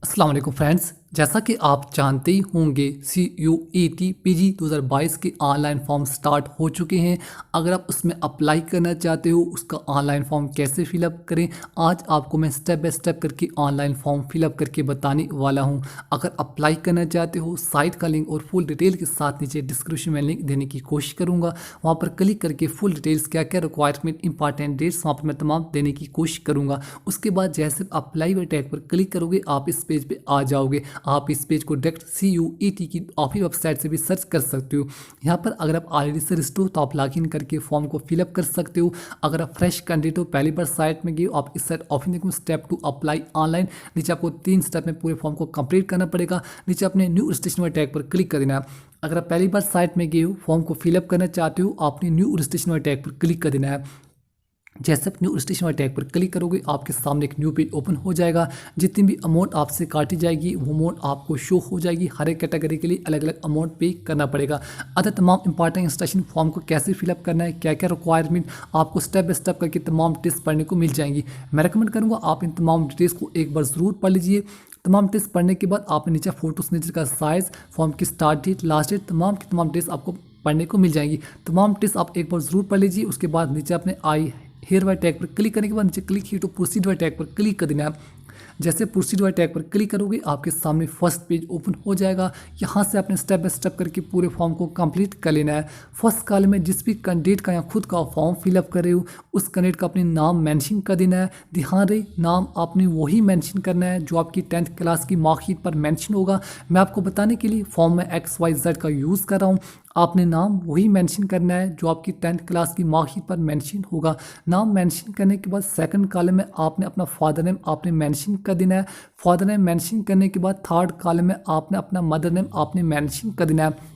अस्सलाम वालेकुम फ्रेंड्स, जैसा कि आप जानते ही होंगे CUET PG 2022 के ऑनलाइन फॉर्म स्टार्ट हो चुके हैं। अगर आप उसमें अप्लाई करना चाहते हो, उसका ऑनलाइन फॉर्म कैसे फिलअप करें, आज आपको मैं स्टेप बाय स्टेप करके ऑनलाइन फॉर्म फिलअप करके बताने वाला हूं। अगर अप्लाई करना चाहते हो, साइट का लिंक और फुल डिटेल के साथ नीचे डिस्क्रिप्शन में लिंक देने की कोशिश करूँगा। वहाँ पर क्लिक करके फुल डिटेल्स क्या क्या रिक्वायरमेंट इंपॉर्टेंट डेट्स वहाँ पर मैं तमाम देने की कोशिश करूँगा। उसके बाद जैसे अप्लाई वाले टैग पर क्लिक करोगे, आप इस पेज पे आ जाओगे। आप इस पेज को डायरेक्ट CUET की ऑफिशियल वेबसाइट से भी सर्च कर सकते हो। यहाँ पर अगर आप ऑलरेडी से रजिस्टर हो तो आप लॉगिन करके फॉर्म को फिलअप कर सकते हो। अगर आप फ्रेश कैंडिडेट हो, पहली बार साइट में गए हो, आप इस site office step 2 apply online, नीचे आपको 3 स्टेप में पूरे फॉर्म को कंप्लीट करना पड़ेगा। नीचे अपने न्यू रजिस्ट्रेशन वाले टैग पर क्लिक कर देना है। अगर आप पहली बार साइट में गए हो, फॉर्म को फिलअप करना चाहते हो, आपने न्यू रजिस्ट्रेशन वाले टैग पर क्लिक कर देना है। जैसे आप न्यू रजिस्ट्रेशन वाले टैग पर क्लिक करोगे, आपके सामने एक न्यू पेज ओपन हो जाएगा। जितनी भी अमाउंट आपसे काटी जाएगी वो अमाउंट आपको शो हो जाएगी। हर एक कैटेगरी के लिए अलग अलग अमाउंट पे करना पड़ेगा। अतः तमाम इंपॉर्टेंट इंस्ट्रक्शन फॉर्म को कैसे फिलअप करना है, क्या क्या रिक्वायरमेंट, आपको स्टेप बाय स्टेप करके तमाम टेस्ट पढ़ने को मिल जाएंगी। मैं रिकमेंड करूँगा आप इन तमाम डिटेल्स को एक बार ज़रूर पढ़ लीजिए। तमाम टेस्ट पढ़ने के बाद आपने नीचे फोटो सिग्नेचर का साइज़, फॉर्म की स्टार्ट डेट, लास्ट डेट, तमाम की तमाम टेस्ट आपको पढ़ने को मिल जाएंगी। तमाम टेस्ट आप एक बार ज़रूर पढ़ लीजिए। उसके बाद नीचे अपने आई हेयर वाले टैग पर क्लिक करने के बाद नीचे क्लिक ही टू प्रोसीड वाले टैग पर क्लिक कर देना है। जैसे प्रोसीड वाले टैग पर क्लिक करोगे, आपके सामने फर्स्ट पेज ओपन हो जाएगा। यहाँ से आपने स्टेप बाय स्टेप करके पूरे फॉर्म को कंप्लीट कर लेना है। फर्स्ट कॉलम में जिस भी कैंडिडेट का या खुद का फॉर्म फिलअप कर रहे हो, उस कैंडिडेट का अपने नाम मेंशन कर देना है। ध्यान रहे, नाम आपने वही मेंशन करना है जो आपकी 10th क्लास की मार्कशीट पर मेंशन होगा। मैं आपको बताने के लिए फॉर्म में XYZ का यूज़ कर रहा हूँ। आपने नाम वही मेंशन करना है जो आपकी 10th क्लास की मार्कशीट पर मेंशन होगा। नाम मेंशन करने के बाद सेकंड कॉलम में आपने अपना फादर नेम आपने मेंशन कर देना है। फादर नेम मेंशन करने के बाद थर्ड कॉलम में आपने अपना मदर नेम आपने मेंशन कर देना है।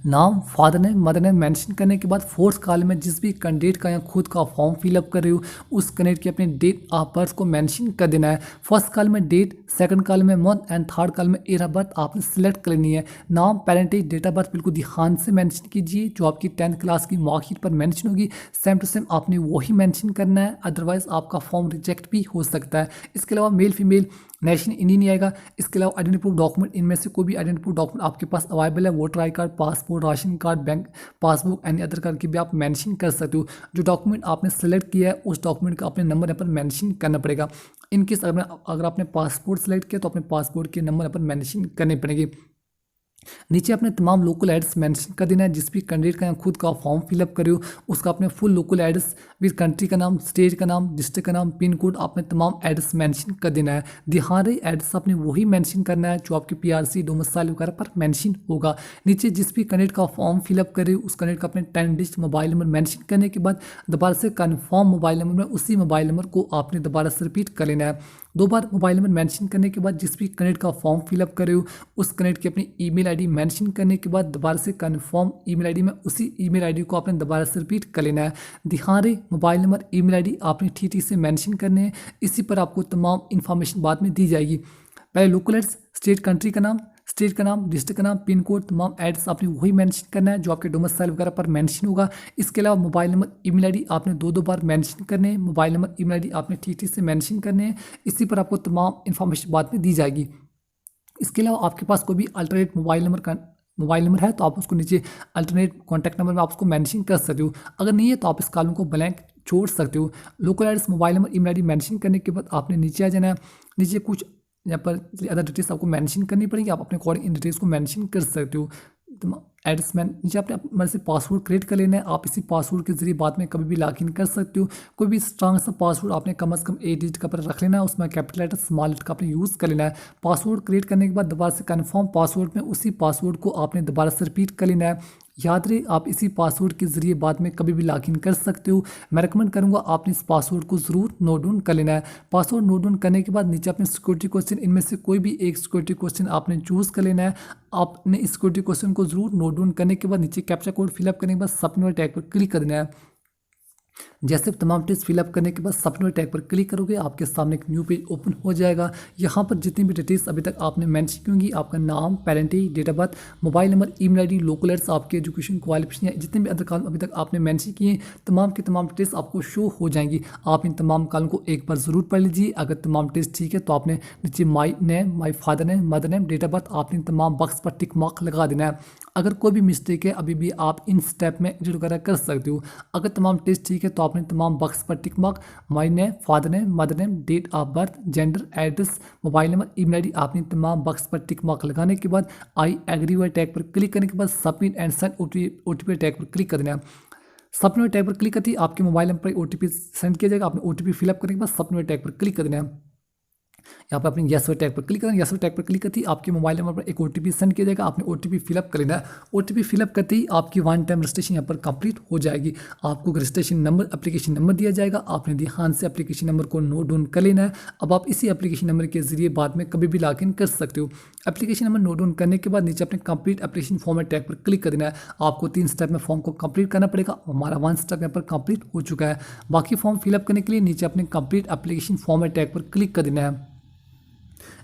नाम, father name, mother name mention करने के बाद फोर्थ कॉलम में जिस भी कैंडिडेट का या खुद का फॉर्म फिलअप कर रहे हो, उस कैंडिडेट की अपनी डेट ऑफ बर्थ को मेंशन कर देना है। फर्स्ट कॉलम में डेट, सेकंड कॉलम में मंथ एंड थर्ड कॉलम में ईयर ऑफ बर्थ आपने सिलेक्ट कर लेनी है। नाम, पेरेंटेज, डेट ऑफ बर्थ बिल्कुल ध्यान से मेंशन कीजिए जो आपकी 10th क्लास की मार्कशीट पर मेंशन होगी। सेम टू सेम आपने वही मेंशन करना है, अदरवाइज आपका फॉर्म रिजेक्ट भी हो सकता है। इसके अलावा मेल फीमेल नेशन इंडियन नहीं आएगा। इसके अलावा आइडेंटिटी प्रूफ डॉक्यूमेंट, इनमें से कोई भी आइडेंटिटी प्रूफ डॉक्यूमेंट आपके पास अवेलेबल है, voter I card, passport, ration card, bank passbook, any other करके भी आप मेंशन कर सकते हो। जो डॉक्यूमेंट आपने सेलेक्ट किया है उस डॉक्यूमेंट का अपने नंबर यहाँ पर मेंशन करना पड़ेगा। इनकेस अगर आपने पासपोर्ट सेलेक्ट किया तो अपने पासपोर्ट के नंबर यहाँ पर मेंशन करने पड़ेंगे। नीचे अपने तमाम लोकल एड्रेस मेंशन कर देना है। जिस भी कैंडिडेट का या खुद का फॉर्म फिलअप करे हो, उसका अपने full local address with country का नाम, स्टेट का नाम, डिस्ट्रिक्ट का नाम, पिन कोड, आपने तमाम एड्रेस मेंशन कर देना है। ध्यान रहे, एड्रेस आपने वही मेंशन करना है जो आपके PRC डोमिसाइल वगैरह पर मेंशन होगा। नीचे जिस भी कैंडिडेट का फॉर्म फिलअप करे हो, उस कैंडिडेट का अपने 10 डिजिट मोबाइल नंबर मेंशन करने के बाद दोबारा से कन्फर्म मोबाइल नंबर में उसी मोबाइल नंबर को आपने दोबारा से रिपीट कर लेना है। 2 बार मोबाइल नंबर मेंशन करने के बाद जिस भी कैंडिडेट का फॉर्म फिलअप करे हो, उस कैंडिडेट की अपनी ईमेल आईडी मेंशन करने के बाद दोबारा से कन्फर्म ईमेल आईडी में उसी ईमेल आईडी को आपने दोबारा से रिपीट कर लेना है। ध्यान रहे, मोबाइल नंबर, ईमेल आईडी आपने ठीक से मेंशन करने हैं। इसी पर आपको तमाम इन्फॉर्मेशन बाद में दी जाएगी। पहले लोकल एड्रेस, स्टेट कंट्री का नाम, स्टेट का नाम, डिस्ट्रिक्ट का नाम, पिन कोड, तमाम एड्रेस आपने वही मेंशन करना है जो आपके डोमिसाइल वगैरह पर मेंशन होगा। इसके अलावा मोबाइल नंबर, ईमेल आईडी आपने 2 बार मेंशन करने हैं। मोबाइल नंबर, ईमेल आईडी आपने ठीक से मेंशन करने हैं। इसी पर आपको तमाम इन्फॉर्मेशन बाद में दी जाएगी। इसके अलावा आपके पास कोई भी अल्टरनेट मोबाइल नंबर है तो आप उसको नीचे अल्टरनेट कॉन्टैक्ट नंबर में आप उसको मेंशन कर सकते हो। अगर नहीं है तो आप इस कॉलम को ब्लैंक छोड़ सकते हो। Local address, mobile number, email ID mention करने के बाद आपने नीचे आ जाना है। नीचे कुछ यहाँ पर अदर डिटेल्स आपको मेंशन करनी पड़ेगी। आप अपने अकॉर्डिंग इन डिटेल्स को मेंशन कर सकते हो। एड्रेस में नीचे आपने अपने से पासवर्ड क्रिएट कर लेना है। आप इसी पासवर्ड के जरिए बाद में कभी भी लॉगिन कर सकते हो। कोई भी स्ट्रांग सा पासवर्ड आपने कम से कम 8 डिजिट का पर रख लेना है। उसमें कैपिटल लेटर, स्मॉल लेटर का आपने यूज़ कर लेना है। पासवर्ड क्रिएट करने के बाद दोबारा से कन्फर्म पासवर्ड में उसी पासवर्ड को आपने दोबारा से रिपीट कर लेना है। याद रहे, आप इसी पासवर्ड के जरिए बाद में कभी भी लॉगिन कर सकते हो। मैं रिकमेंड करूंगा आपने इस पासवर्ड को ज़रूर नोट डाउन कर लेना है। पासवर्ड नोट डाउन करने के बाद नीचे अपने सिक्योरिटी क्वेश्चन, इनमें से कोई भी एक सिक्योरिटी क्वेश्चन आपने चूज़ कर लेना है। आपने इस सिक्योरिटी क्वेश्चन को ज़रूर नोट डाउन करने के बाद नीचे कैप्चा कोड फिलअप करने के बाद सबमिट वाले टैग पर क्लिक कर देना है। जैसे तमाम टेस्ट फिलअप करने के बाद सबमिट टैग पर क्लिक करोगे, आपके सामने एक न्यू पेज ओपन हो जाएगा। यहाँ पर जितनी भी डिटेल्स अभी तक आपने मेंशन की होंगी, आपका नाम, parenting, date of birth, mobile number, email ID, local address, आपके एजुकेशन क्वालिफिकेशन, जितने भी अदर कॉलम अभी तक आपने मेंशन किए हैं, तमाम के तमाम डिटेल्स आपको शो हो जाएंगी। आप इन तमाम कॉलम को एक बार ज़रूर पढ़ लीजिए। अगर तमाम टेस्ट ठीक है तो आपने नीचे my name, my father name, mother name, date of birth, आपने इन तमाम बॉक्स पर टिक मार्क लगा देना है। अगर कोई भी मिस्टेक है अभी भी आप इन स्टेप में एडिट वगैरह कर सकते हो। अगर तमाम टेस्ट ठीक है तो आपने तमाम बॉक्स पर tick mark, my name, father name, mother name, date of birth, gender, address, mobile number, email ID, आपने तमाम बॉक्स पर टिक मार्क लगाने के बाद आई एग्री वाले टैग पर क्लिक करने के बाद submit and send OTP tag पर क्लिक कर देना है। सबमिट टैग पर क्लिक करते ही आपके मोबाइल नंबर पर ओटीपी सेंड किया जाएगा। आपने ओटीपी फिलअप करने के बाद सबमिट टैग पर क्लिक कर देना है। यहाँ पर अपने येस वाले टैग पर क्लिक करें। येस वाले टैग पर क्लिक करते ही आपके मोबाइल नंबर पर एक ओटीपी सेंड किया जाएगा। आपने ओटीपी फिलअप कर लेना है। ओटीपी फिलअप करते ही आपकी वन टाइम रजिस्ट्रेशन यहाँ पर कंप्लीट हो जाएगी। आपको रजिस्ट्रेशन नंबर, एप्लीकेशन नंबर दिया जाएगा। आपने ध्यान से एप्लीकेशन नंबर को नोट डाउन कर लेना है। अब आप इसी एप्लीकेशन नंबर के जरिए बाद में कभी भी लॉगिन कर सकते हो। एप्लीकेशन नंबर नोट डाउन करने के बाद नीचे अपने कंप्लीट एप्लीकेशन फॉर्मेट टैग पर क्लिक कर देना है। आपको 3 स्टेप में फॉर्म को कंप्लीट करना पड़ेगा। हमारा 1 स्टेप यहाँ पर कंप्लीट हो चुका है। बाकी फॉर्म फिलअप करने के लिए नीचे अपने कंप्लीट एप्लीकेशन फॉर्मेट टैग पर क्लिक कर देना है।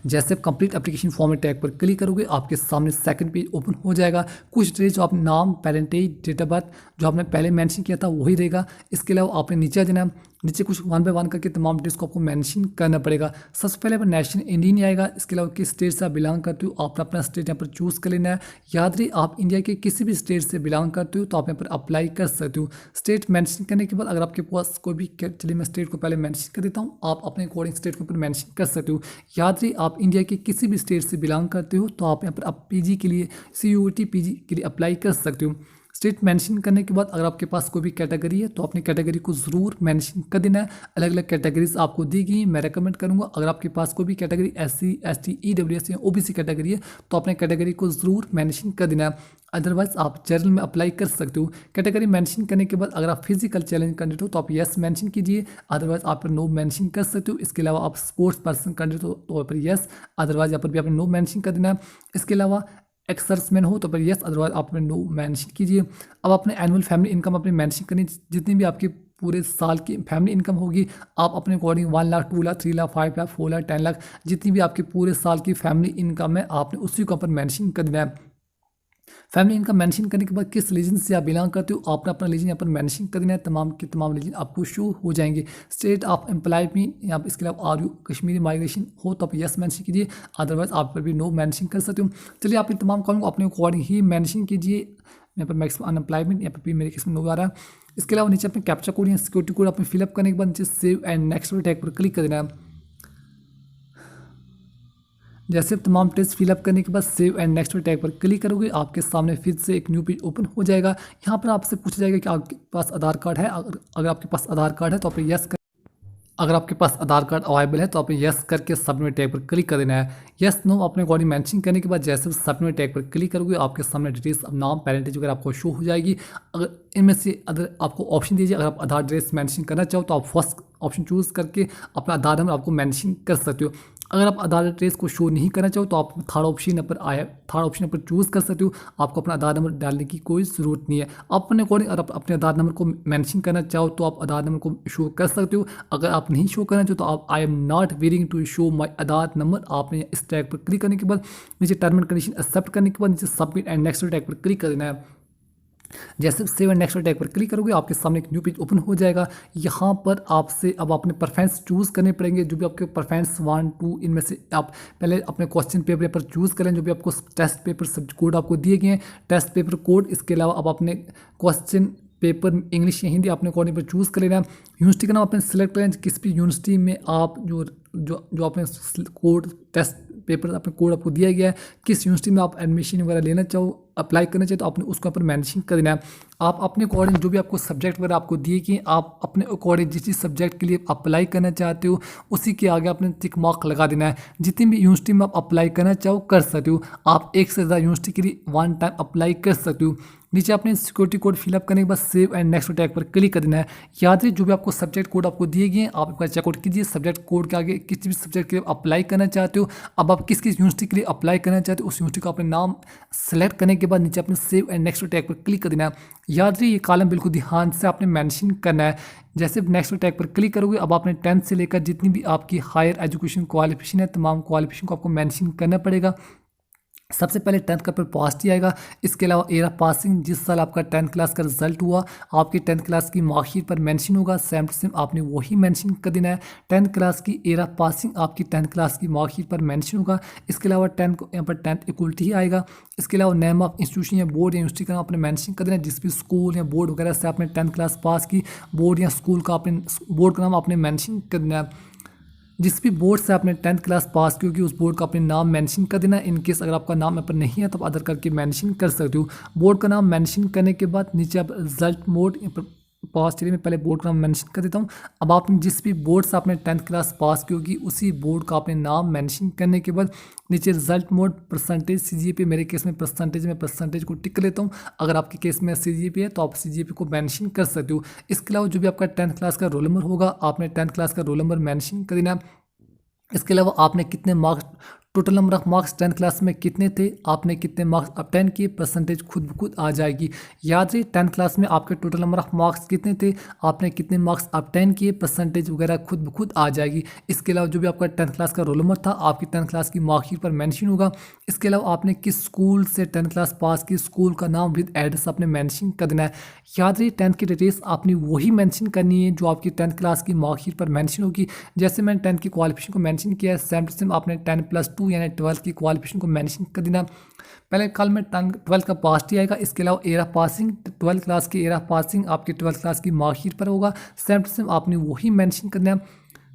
जैसे आप कंप्लीट एप्लीकेशन फॉर्मेट टैग पर क्लिक करोगे, आपके सामने सेकंड पेज ओपन हो जाएगा। कुछ डिटेल्स जो आप नाम, पेरेंटेज, डेट ऑफ बर्थ जो आपने पहले मेंशन किया था वही रहेगा। इसके अलावा आपने नीचे आ जाना, नीचे कुछ 1 बाय 1 करके तमाम डिटेल्स को आपको मेंशन करना पड़ेगा। सबसे पहले पर नेशनल इंडियन ही आएगा। इसके अलावा किस स्टेट से आप बिलोंग करते हो, आपने अपना स्टेट यहाँ पर चूज़ कर लेना है। याद रहे, आप इंडिया के किसी भी स्टेट से बिलोंग करते हो तो आप यहाँ पर अप्लाई कर सकते हो। स्टेट मेंशन करने के बाद अगर आपके पास कोई भी, चलिए मैं स्टेट को पहले मेंशन कर देता हूँ, आप अपने अकॉर्डिंग स्टेट के ऊपर मेंशन कर सकते हो। याद रहे, आप इंडिया के किसी भी स्टेट से बिलोंग करते हो तो आप यहाँ पर पीजी के लिए, CUET पीजी के लिए अप्लाई कर सकते हो। स्टेट मेंशन करने के बाद अगर आपके पास कोई भी कैटेगरी है तो अपनी कैटेगरी को ज़रूर मेंशन कर देना है। अलग अलग कैटेगरीज आपको दी गई, मैं रेकमेंड करूंगा अगर आपके पास कोई भी कैटेगरी SC, ST, EWS या OBC कैटेगरी है तो अपने कैटेगरी को ज़रूर मेंशन कर देना है। अदरवाइज आप जनरल में अप्लाई कर सकते हो। कैटेगरी मेंशन करने के बाद अगर आप फिजिकल चैलेंज कैंडिडेट हो तो आप यस मेंशन कीजिए, अदरवाइज आप नो मेंशन कर सकते हो। इसके अलावा आप स्पोर्ट्स पर्सन कैंडिडेट हो तो पर यस, अदरवाइज यहाँ पर भी आपने नो मेंशन कर देना है। इसके अलावा एक्सर्समैन हो तो पर यस, अदरवाइज आप नो मेंशन कीजिए। अब अपने एनुअल फैमिली इनकम अपने मेंशन करनी, जितनी भी आपकी पूरे साल की फैमिली इनकम होगी आप अपने अकॉर्डिंग 1 लाख, 2 लाख, 3 लाख, 5 लाख, 4 लाख, 10 लाख, जितनी भी आपकी पूरे साल की फैमिली इनकम है आपने उसी को अपन मेंशन कर देना है। फैमिली इनकम मेंशन करने के बाद किस रीजन से आप बिलोंग करते हो आपने अपना रीजन यहाँ पर मेंशन कर देना है। तमाम के तमाम रीजन आपको शो हो जाएंगे। स्टेट ऑफ एम्प्लॉयमेंट यहाँ पर, इसके अलावा आर यू कश्मीरी माइग्रेशन हो तो आप यस मेंशन कीजिए, अदरवाइज आप पर भी नो मेंशन कर सकते हो। चलिए आप इन तमाम कॉलम को अपने अकॉर्डिंग ही मेंशन कीजिए। यहाँ पर मैक्सिमम अनएम्प्लॉयमेंट, यहाँ पर भी मेरे केस में नो आ रहा है। इसके अलावा नीचे अपने कैप्चा कोड या सिक्योरिटी कोड अपने फिलअप करने के बाद नीचे सेव एंड नेक्स्ट टैग पर क्लिक कर देना है। जैसे तमाम टेस्ट फिलअप करने के बाद सेव एंड नेक्स्ट टैग पर क्लिक करोगे, आपके सामने फिर से एक न्यू पेज ओपन हो जाएगा। यहाँ पर आपसे पूछा जाएगा कि आपके पास आधार कार्ड है। अगर आपके पास आधार कार्ड है तो आप यस कर, अगर आपके पास आधार कार्ड अवेलेबल है तो आप यस करके सबमिट टैग पर क्लिक कर देना है। यस नो अपने अकॉर्डिंग मेंशन करने के बाद जैसे सबमिट टैग पर क्लिक करोगे, आपके सामने डिटेल्स, नाम, पेरेंटेज वगैरह आपको शो हो जाएगी। अगर इनमें से अगर आपको ऑप्शन दीजिए, अगर आप आधार एड्रेस मेंशन करना चाहो तो आप फर्स्ट ऑप्शन चूज़ करके अपना आधार नंबर आपको मेंशन कर सकते हो। अगर आप आधार एड्रेस को शो नहीं करना चाहो तो आप थर्ड ऑप्शन पर चूज़ कर सकते हो। आपको अपना आधार नंबर डालने की कोई ज़रूरत नहीं है। आप अपने अकॉर्डिंग अगर आप अपने आधार नंबर को मेंशन करना चाहो तो आप आधार नंबर को शो कर सकते हो। अगर आप नहीं शो करना चाहो तो आप I am not willing to show my Aadhaar number, आपने इस टैग पर क्लिक करने के बाद नीचे टर्म एंड कंडीशन एक्सेप्ट करने के बाद नीचे सबमिट एंड नेक्स्ट टैग पर क्लिक कर देना है। जैसे सेव एंड नेक्स्ट टैग पर क्लिक करोगे, आपके सामने एक न्यू पेज ओपन हो जाएगा। यहाँ पर आपसे अब अपने प्रेफरेंस चूज़ करने पड़ेंगे। जो भी आपके प्रेफरेंस 1, 2 इनमें से आप पहले अपने क्वेश्चन पेपर पर चूज़ करें। जो भी आपको टेस्ट पेपर सब कोड आपको दिए गए हैं, टेस्ट पेपर कोड, इसके अलावा आप अपने क्वेश्चन पेपर इंग्लिश या हिंदी अपने अकॉर्डिंग पर चूज़ कर लेना। यूनिवर्सिटी का नाम अपने सेलेक्ट करें, किस भी यूनिवर्सिटी में आप जो अपने कोड टेस्ट पेपर अपने कोड आपको दिया गया है, किस यूनिवर्सिटी में आप एडमिशन वगैरह लेना चाहो, अप्लाई करना चाहिए तो आपने उसको ऊपर मेंशन कर देना है। आप अपने अकॉर्डिंग जो भी आपको सब्जेक्ट वगैरह आपको दिए कि आप अपने अकॉर्डिंग जिस सब्जेक्ट के लिए अप्लाई करना चाहते हो उसी के आगे आपने टिक मार्क लगा देना है। जितनी भी यूनिवर्सिटी में आप अप्लाई करना चाहो कर सकते हो। आप एक से ज़्यादा यूनिवर्सिटी के लिए 1 टाइम अप्लाई कर सकते हो। नीचे आपने सिक्योरिटी कोड फिलअप करने के बाद सेव एंड नेक्स्ट टैग पर क्लिक कर देना है। याद रखिए जो भी आपको सब्जेक्ट कोड आपको दिए गए हैं आप एक बार चेकआउट कीजिए। सब्जेक्ट कोड के आगे किसी भी सब्जेक्ट के लिए अप्लाई करना चाहते हो, अब आप किस यूनिवर्सिटी के लिए अप्लाई करना चाहते हो उस यूनिवर्सिटी का अपने नाम सेलेक्ट करने के बाद नीचे आपने सेव एंड नेक्स्ट टैग पर क्लिक कर देना है। याद रखिए ये कॉलम बिल्कुल ध्यान से आपने मेंशन करना है। जैसे नेक्स्ट टैग पर क्लिक करोगे अब आपने 10th से लेकर जितनी भी आपकी हायर एजुकेशन क्वालिफिकेशन है तमाम क्वालिफिकेशन को आपको मेंशन करना पड़ेगा। सबसे पहले 10th का पेपर पास ही आएगा। इसके अलावा एरा पासिंग जिस साल आपका 10th क्लास का रिजल्ट हुआ आपकी 10th क्लास की मार्कशीट पर मेंशन होगा, सेम टू सेम आपने वही मेंशन कर देना है। 10th क्लास की एरा पासिंग आपकी 10th क्लास की मार्कशीट पर मेंशन होगा। इसके अलावा 10th को यहाँ पर 10th इक्वलिटी ही आएगा। इसके अलावा नेम ऑफ इंस्टीट्यूशन या बोर्ड या यूनिवर्सिटी का आपने मेंशन कर देना है। जिस भी स्कूल या बोर्ड वगैरह से आपने 10th क्लास पास की बोर्ड या स्कूल का आपने बोर्ड का नाम आपने मेंशन कर देना है। जिस भी बोर्ड से आपने 10th क्लास पास की होगी उस बोर्ड का अपने नाम मेंशन कर देना है। इनकेस अगर आपका नाम यहाँ पर नहीं है तो आप अदर करके मेंशन कर सकते हो। बोर्ड का नाम मेंशन करने के बाद नीचे आप रिजल्ट मोड पास चलिए मैं पहले बोर्ड का नाम मेंशन कर देता हूँ। अब आपने जिस भी बोर्ड से आपने 10th क्लास पास की होगी उसी बोर्ड का आपने नाम मेंशन करने के बाद नीचे रिजल्ट मोड परसेंटेज CGPA, मेरे केस में परसेंटेज में परसेंटेज को टिक कर लेता हूँ। अगर आपके केस में CGPA है तो आप CGPA को मेंशन कर सकते हो। इसके अलावा जो भी आपका 10th क्लास का रोल नंबर होगा आपने 10th क्लास का रोल नंबर मेंशन कर देना। इसके अलावा आपने कितने marks total number of marks 10th class में कितने थे, आपने कितने मार्क्स ऑब्टेन किए, परसेंटेज खुद ब खुद आ जाएगी। याद रहे 10th क्लास में आपके टोटल नंबर ऑफ मार्क्स कितने थे, आपने कितने मार्क्स ऑब्टेन किए, परसेंटेज वगैरह खुद ब खुद आ जाएगी। इसके अलावा जो भी आपका 10th क्लास का रोल नंबर था आपकी 10th क्लास की मार्कशीट पर मेंशन होगा। इसके अलावा आपने किस स्कूल से 10th क्लास पास की स्कूल का नाम विद एड्रेस आपने मेंशन कर देना है। याद रही 10th की डिटेल्स आपने वही मेंशन करनी है जो आपकी 10th क्लास की मार्कशीट पर मेंशन होगी। जैसे मैंने 10th की क्वालिफिकेशन को मेंशन किया है सेम टू सेम आपने 10+2 यानी 12th की क्वालिफिकेशन को मेंशन कर देना। पहले कल में 12th का पास ही आएगा। इसके अलावा एरा पासिंग 12th क्लास की एरा पासिंग आपकी 12th क्लास की मार्कशीट पर होगा, सेम टू सेम आपने वही मेंशन करना है।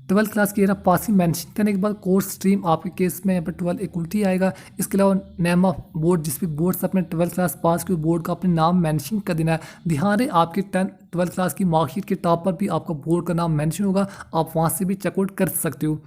12th क्लास की एरा पासिंग मेंशन करने के बाद कोर्स स्ट्रीम आपके केस में यहाँ पर 12 इक्वलिटी आएगा। इसके अलावा नेम ऑफ बोर्ड जिस भी बोर्ड से अपने 12th क्लास पास की बोर्ड का अपने नाम मेंशन कर देना है। ध्यान रहे आपके 12th क्लास की मार्कशीट के टॉप पर भी आपका बोर्ड का नाम मेंशन होगा, आप वहाँ से भी चेकआउट कर सकते हो।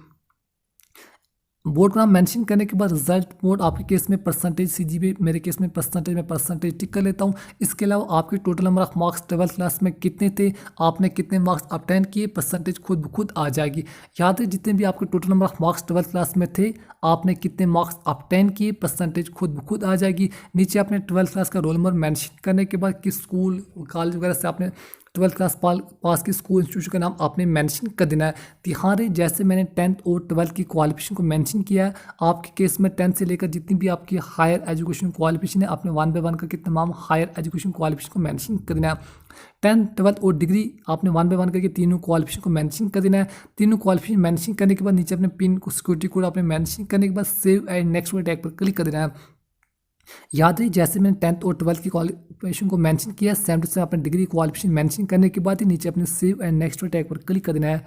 बोर्ड का नाम मेंशन करने के बाद रिजल्ट मोड आपके केस में परसेंटेज CGPA, मेरे केस में परसेंटेज में परसेंटेज टिक कर लेता हूँ। इसके अलावा आपके total number of marks 12th class में कितने थे, आपने कितने मार्क्स ऑब्टेन किए, परसेंटेज खुद ब खुद आ जाएगी। याद है जितने भी आपके total number of marks 12th class में थे आपने कितने मार्क्स ऑब्टेन किए, परसेंटेज खुद ब खुद आ जाएगी। नीचे आपने 12th क्लास का रोल नंबर मेंशन करने के बाद किस स्कूल कॉलेज वगैरह से आपने 12th क्लास पास की स्कूल इंस्टीट्यूशन का नाम आपने मेंशन कर देना है। ध्यान रहे जैसे मैंने 10th और 12th की क्वालिफिकेशन को मेंशन किया है आपके केस में 10th से लेकर जितनी भी आपकी हायर एजुकेशन क्वालिफिकेशन है आपने 1 बाय 1 करके तमाम हायर एजुकेशन क्वालिफिकेशन को मेंशन कर देना है। 10th 12th और डिग्री आपने 1 बाय 1 करके तीनों क्वालिफिकेशन को मेंशन कर देना है। तीनों क्वालिफिकेशन मेंशन करने के बाद नीचे अपने पिन को सिक्योरिटी कोड आपने मेंशन करने के बाद सेव एंड नेक्स्ट टैग पर क्लिक कर देना है। याद रही जैसे मैंने 10th और 12th की क्वालिफिकेशन को मेंशन किया सेम टू सेम अपने डिग्री क्वालिफिकेशन मेंशन करने के बाद ही नीचे अपने सेव एंड नेक्स्ट टैग पर क्लिक कर देना है।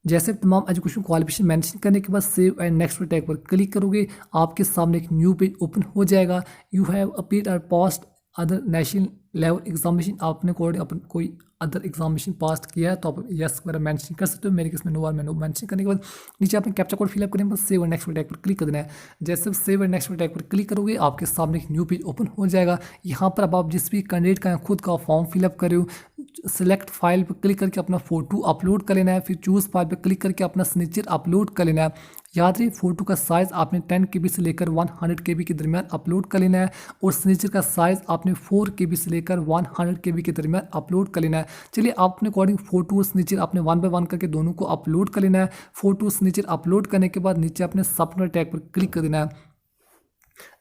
जैसे तमाम एजुकेशन क्वालिफिकेशन मेंशन करने के बाद सेव एंड नेक्स्ट टैग पर क्लिक करोगे आपके सामने एक न्यू पेज ओपन हो जाएगा। यू हैव अपीयर्ड और passed other national level examination, आपने कोई अदर एग्जामिनेशन पास किया है तो आप यस वगैरह मेंशन कर सकते हो। मेरे केस में नो मैंने मेंशन करने के बाद नीचे आपने कैप्चा कोड फिलअप करने के बाद सेव एंड नेक्स्ट टैग पर क्लिक कर देना है। जैसे सेव एंड नेक्स्ट टैग पर क्लिक करोगे आपके सामने एक न्यू पेज ओपन हो जाएगा। यहाँ पर अब आप जिस भी कैंडिडेट का खुद का फॉर्म फिलअप कर रहे हो सेलेक्ट फाइल पर क्लिक करके अपना फोटो अपलोड कर लेना है, फिर चूज़ फाइल पर क्लिक करके अपना सिग्नेचर अपलोड कर लेना है। याद रहे फोटो का साइज़ आपने 10 KB से लेकर 100 KB के दरमियान अपलोड कर लेना है और सिग्नेचर का साइज़ आपने 4 KB से लेकर 100 KB के दरमियान अपलोड कर लेना है। चलिए आप अपने अकॉर्डिंग फोटो और सिग्नेचर आपने 1 बाय 1 करके दोनों को अपलोड कर लेना है। फोटो सिग्नेचर अपलोड करने के बाद नीचे अपने सबमिट टैग पर क्लिक कर देना है।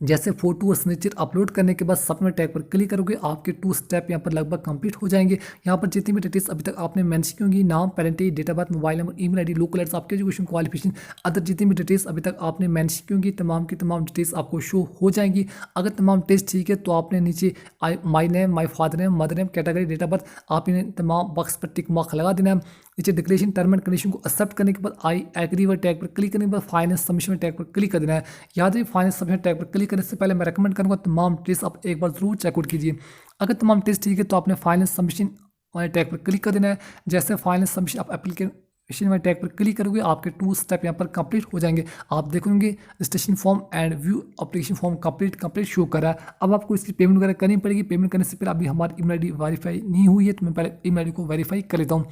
जैसे फोटो और सिग्नेचर अपलोड करने के बाद सबमिट टैग पर क्लिक करोगे आपके 2 स्टेप यहाँ पर लगभग कंप्लीट हो जाएंगे। यहाँ पर जितनी भी डिटेल्स अभी तक आपने मेंशन की होंगी, नाम, पेरेंटिटी, date of birth, mobile number, email ID, local address, आपके एजुकेशन क्वालिफिकेशन, अदर जितनी भी डिटेल्स अभी तक आपने मेंशन की होंगी तमाम की तमाम डिटेल्स आपको शो हो जाएंगी। अगर तमाम टेस्ट ठीक है तो आपने नीचे my name, my father name, mother name, category, date of birth आपने तमाम बॉक्स पर टिक मार्क लगा देना है। नीचे डिक्लेरेशन टर्म एंड कंडीशन को एक्सेप्ट करने के बाद आई एग्री व टैग पर क्लिक करने के बाद फाइनेंस सबमिशन टैग पर क्लिक कर देना है। याद रखिए फाइनेंस सबमिशन टैग पर क्लिक करने से पहले मैं रेकमेंड करूँगा तमाम टेस्ट आप एक बार जरूर चेकआउट कीजिए। अगर तमाम टेस्ट ठीक है तो आपने फाइनेंस सबमिशन वाले टैग पर क्लिक कर देना है। जैसे फाइनेंस सबमिशन आप एप्लीकेशन रजिस्ट्रेशन वाले टैग पर क्लिक करोगे, आपके 2 स्टेप यहाँ पर कंप्लीट हो जाएंगे। आप देखोगे registration form and view application form complete show कर रहा है। अब आपको इसकी पेमेंट वगैरह करनी पड़ेगी। पेमेंट करने से पहले अभी हमारी ईमेल आईडी वेरीफाई नहीं हुई है, तो मैं पहले ईमेल आईडी को वेरीफाई कर लेता हूँ।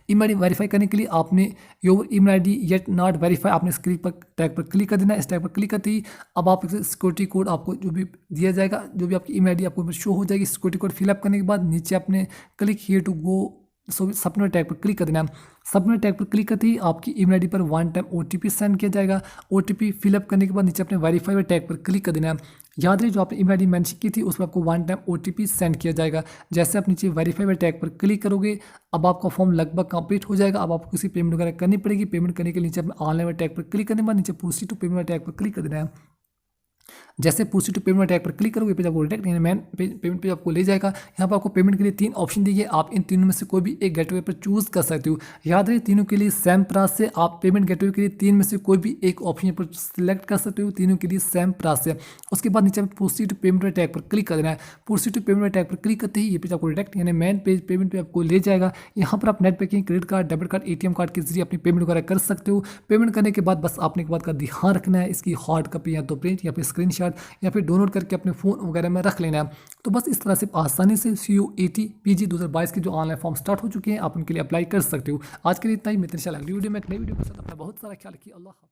ईमेल आईडी वेरीफाई करने के लिए आपने your email ID yet not verify, आपने स्क्रीन पर टैग पर क्लिक कर देना है। इस टैग पर क्लिक करते ही अब आप सिक्योरिटी कोड आपको जो भी दिया जाएगा, जो भी आपकी ईमेल आईडी आपको शो हो जाएगी, सिक्योरिटी कोड फिलअप करने के बाद नीचे आपने click here to go submit tag पर क्लिक कर देना है। सबमिट टैग पर क्लिक करते ही आपकी ईमेल आईडी पर 1 टाइम OTP सेंड किया जाएगा। OTP फिलअप करने के बाद नीचे अपने वेरीफाई वाले टैग पर क्लिक कर देना है। याद रहे जो आपने ईमेल आईडी मेंशन की थी उस पर आपको 1 टाइम OTP सेंड किया जाएगा। जैसे आप नीचे वेरीफाई वाले टैग पर क्लिक करोगे, अब आपका फॉर्म लगभग कंप्लीट हो जाएगा। अब आपको किसी पेमेंट वगैरह करनी पड़ेगी। पेमेंट करने के लिए नीचे अपने ऑनलाइन वाले टैग पर क्लिक करने के बाद नीचे प्रोसीड टू पेमेंट वाले टैग पर क्लिक कर देना है। जैसे प्रोसीड टू पेमेंट टैग पर क्लिक करोगे, पेज आपको डायरेक्ट मेन पेमेंट पेज आपको ले जाएगा। यहाँ पर आपको पेमेंट के लिए 3 ऑप्शन दिए, आप इन तीनों में से कोई भी एक गेटवे पर चूज कर सकते हो। याद रहे तीनों के लिए सेम प्राइस से, आप पेमेंट गेटवे के लिए 3 में से कोई भी एक ऑप्शन पर सिलेक्ट कर सकते हो, तीनों के लिए सेम प्राइस से। उसके बाद नीचे प्रोसीड टू पेमेंट टैग पर क्लिक कर देना है। प्रोसीड टू पेमेंट टैग पर क्लिक करते ही ये पेज आपको डायरेक्ट यानी मेन पेज पेमेंट पे आपको ले जाएगा। यहाँ पर आप net banking, credit card, debit card, ATM card के जरिए अपनी पेमेंट वगैरह कर सकते हो। पेमेंट करने के बाद बस आपने एक बात का ध्यान रखना है, इसकी हार्ड कॉपी या तो प्रिंट या फिर स्क्रीनशॉट या फिर डाउनलोड करके अपने फ़ोन वगैरह में रख लेना है। तो बस इस तरह से आसानी से CUET PG 2022 के जो ऑनलाइन फॉर्म स्टार्ट हो चुके हैं, आप उनके लिए अप्लाई कर सकते हो। आज के लिए इतना ही। मित्र अगली वीडियो में एक नई वीडियो के साथ अपना बहुत सारा ख्याल रखिए। अल्लाह हाफ़िज़।